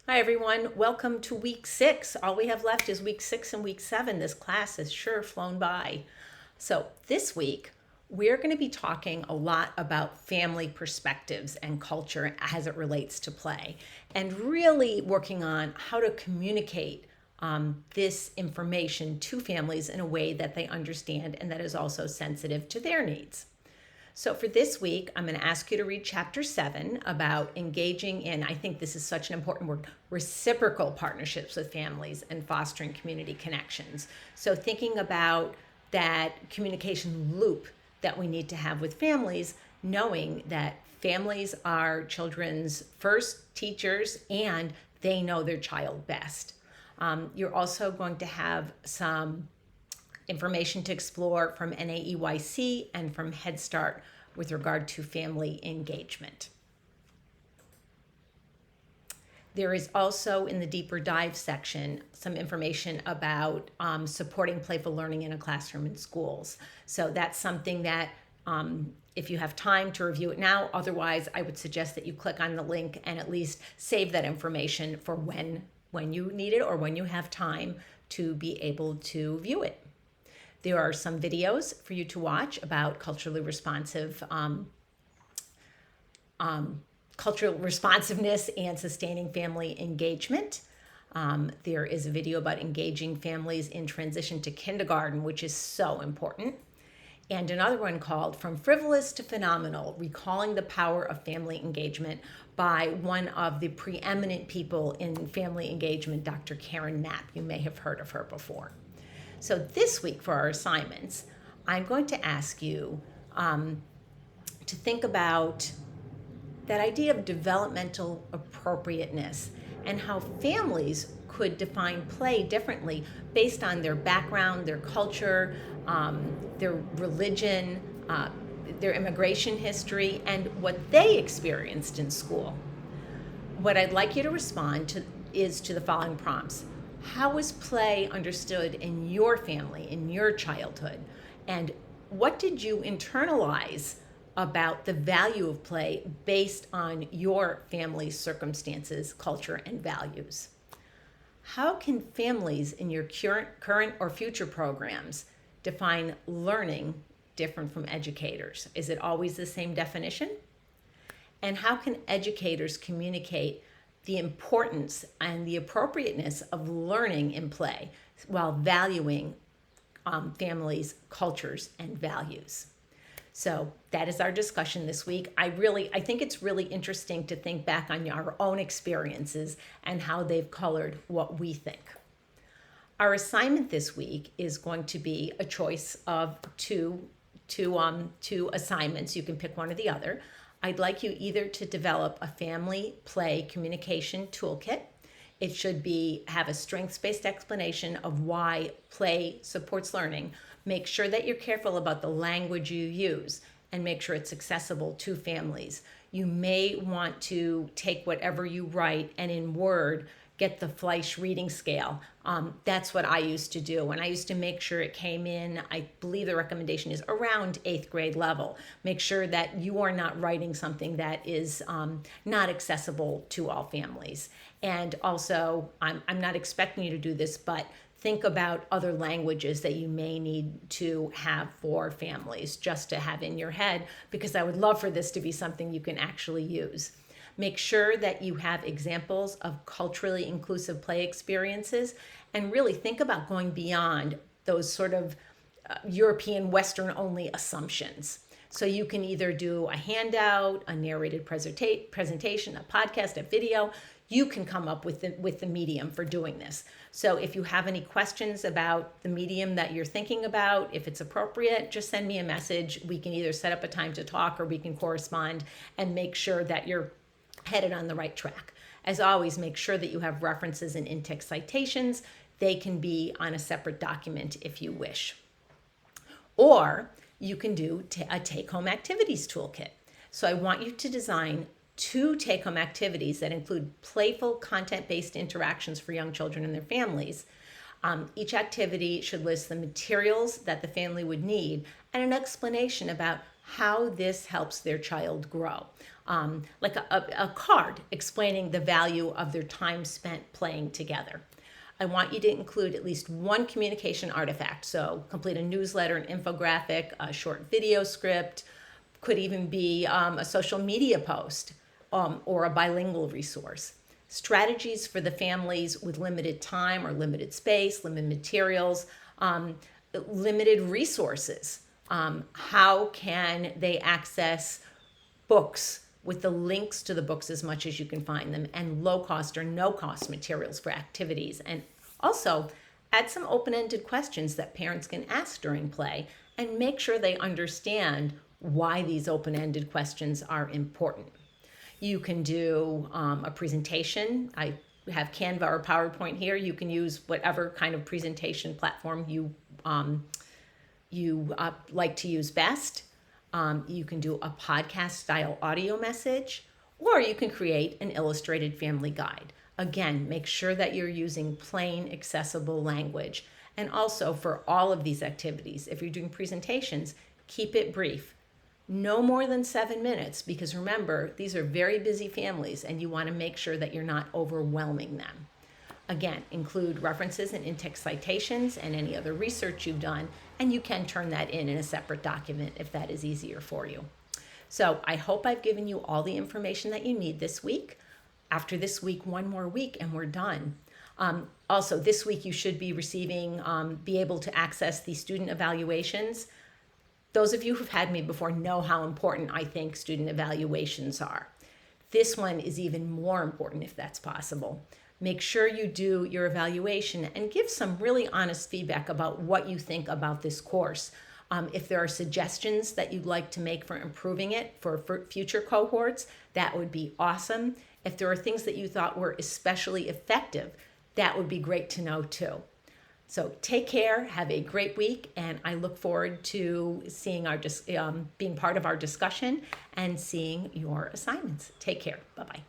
Hi, everyone. Welcome to week 6. All we have left is week 6 and week 7. This class has sure flown by. So, this week, we're going to be talking a lot about family perspectives and culture as it relates to play, and really working on how to communicate this information to families in a way that they understand and that is also sensitive to their needs. So for this week, I'm going to ask you to read chapter 7 about engaging in, I think this is such an important word, reciprocal partnerships with families and fostering community connections. So thinking about that communication loop that we need to have with families, knowing that families are children's first teachers and they know their child best. You're also going to have some information to explore from NAEYC and from Head Start with regard to family engagement. There is also in the deeper dive section some information about supporting playful learning in a classroom in schools. So that's something that if you have time to review it now, otherwise I would suggest that you click on the link and at least save that information for when you need it or when you have time to be able to view it. There are some videos for you to watch about cultural responsiveness and sustaining family engagement. There is a video about engaging families in transition to kindergarten, which is so important. And another one called From Frivolous to Phenomenal, Recalling the Power of Family Engagement by one of the preeminent people in family engagement, Dr. Karen Knapp. You may have heard of her before. So this week for our assignments, I'm going to ask you to think about that idea of developmental appropriateness and how families could define play differently based on their background, their culture, their religion, their immigration history, and what they experienced in school. What I'd like you to respond to is to the following prompts. How was play understood in your family, in your childhood? And what did you internalize about the value of play based on your family's circumstances, culture, and values? How can families in your current or future programs define learning different from educators? Is it always the same definition? And how can educators communicate the importance and the appropriateness of learning in play while valuing families, cultures, and values? So that is our discussion this week. I think it's really interesting to think back on our own experiences and how they've colored what we think. Our assignment this week is going to be a choice of two assignments. You can pick one or the other. I'd like you either to develop a family play communication toolkit. It should have a strengths-based explanation of why play supports learning. Make sure that you're careful about the language you use and make sure it's accessible to families. You may want to take whatever you write and in Word, get the Fleisch reading scale. That's what I used to do. And I used to make sure it came in, I believe the recommendation is around 8th grade level. Make sure that you are not writing something that is not accessible to all families. And also, I'm not expecting you to do this, but think about other languages that you may need to have for families just to have in your head, because I would love for this to be something you can actually use. Make sure that you have examples of culturally inclusive play experiences and really think about going beyond those sort of European Western only assumptions. So you can either do a handout, a narrated presentation, a podcast, a video. You can come up with the medium for doing this. So if you have any questions about the medium that you're thinking about, if it's appropriate, just send me a message. We can either set up a time to talk or we can correspond and make sure that you're headed on the right track. As always, make sure that you have references and in-text citations. They can be on a separate document if you wish. Or you can do a take-home activities toolkit. So I want you to design 2 take-home activities that include playful, content-based interactions for young children and their families. Each activity should list the materials that the family would need and an explanation about how this helps their child grow. Like a card explaining the value of their time spent playing together. I want you to include at least one communication artifact. So complete a newsletter, an infographic, a short video script, could even be a social media post or a bilingual resource. Strategies for the families with limited time or limited space, limited materials, limited resources. How can they access books with the links to the books as much as you can find them, and low cost or no cost materials for activities? And also add some open-ended questions that parents can ask during play, and make sure they understand why these open-ended questions are important. You can do a presentation. I have Canva or PowerPoint here. You can use whatever kind of presentation platform you like to use best. You can do a podcast style audio message, or you can create an illustrated family guide. Again, make sure that you're using plain, accessible language. And also for all of these activities, if you're doing presentations, keep it brief. No more than 7 minutes, because remember, these are very busy families and you want to make sure that you're not overwhelming them. Again, include references and in-text citations and any other research you've done, and you can turn that in a separate document if that is easier for you. So I hope I've given you all the information that you need this week. After this week, one more week and we're done. Also, this week you should be receiving, be able to access the student evaluations. Those of you who've had me before know how important I think student evaluations are. This one is even more important if that's possible. Make sure you do your evaluation and give some really honest feedback about what you think about this course. If there are suggestions that you'd like to make for improving it for future cohorts, that would be awesome. If there are things that you thought were especially effective, that would be great to know too. So take care, have a great week, and I look forward to seeing being part of our discussion and seeing your assignments. Take care. Bye-bye.